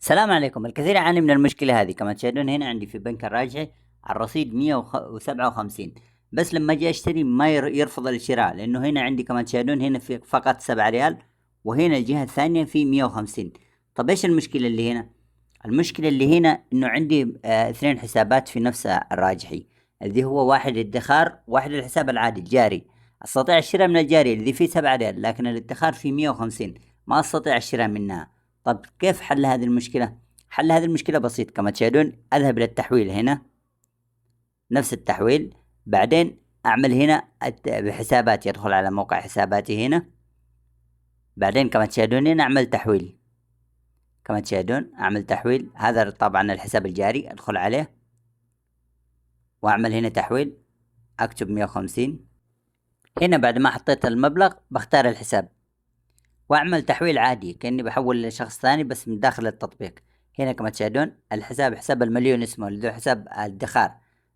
السلام عليكم. الكثير يعاني من المشكلة هذه. كما تشاهدون هنا عندي في بنك الراجحي الرصيد 157، بس لما اجي اشتري ما يرفض الشراء، لانه هنا عندي كما تشاهدون هنا في فقط 7 ريال، وهنا الجهة الثانية في 150. طب ايش المشكلة اللي هنا؟ المشكلة اللي هنا انه عندي اثنين حسابات في نفس الراجحي، الذي هو واحد الادخار، واحد الحساب العادي الجاري. استطيع الشراء من الجاري الذي فيه 7 ريال، لكن الادخار فيه 150 ما استطيع الشراء منها. طب كيف حل هذه المشكلة؟ حل هذه المشكلة بسيط. كما تشاهدون أذهب إلى التحويل هنا، نفس التحويل، بعدين أعمل هنا بحساباتي، أدخل على موقع حساباتي هنا، بعدين كما تشاهدون هنا أعمل تحويل. كما تشاهدون أعمل تحويل، هذا طبعا الحساب الجاري، أدخل عليه وأعمل هنا تحويل، أكتب 150. هنا بعد ما حطيت المبلغ بختار الحساب واعمل تحويل عادي كأني بحول لشخص ثاني بس من داخل التطبيق. هنا كما تشاهدون الحساب حساب المليون اسمه، اللي هو حساب الادخار.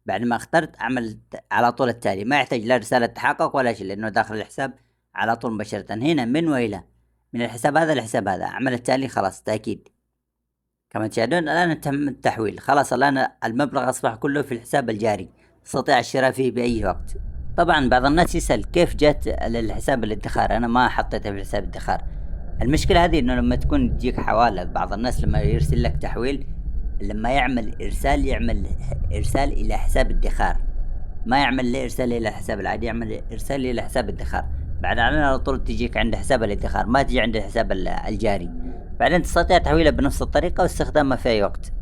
بعد ما اخترت اعمل على طول التالي، ما يحتاج لا رسالة تحقق ولا شيء، لانه داخل الحساب على طول مباشرة. هنا من والى، من الحساب هذا للحساب هذا، اعمل التالي خلاص تأكيد. كما تشاهدون الان تم التحويل، خلاص الان المبلغ اصبح كله في الحساب الجاري، استطيع الشراء فيه باي وقت. طبعا بعض الناس يسأل كيف جات للحساب الادخار، انا ما حطيته في حساب الادخار. المشكلة هذه انه لما تكون تجيك حوالة، بعض الناس لما يرسل لك تحويل، لما يعمل ارسال الى حساب الادخار، ما يعمل ارسال الى الحساب العادي، يعمل ارسال الى حساب الادخار. بعد على طول تجيك عند حساب الادخار، ما تجي عند الحساب الجاري. بعدين تستطيع تحويله بنفس الطريقة واستخدامه في اي وقت.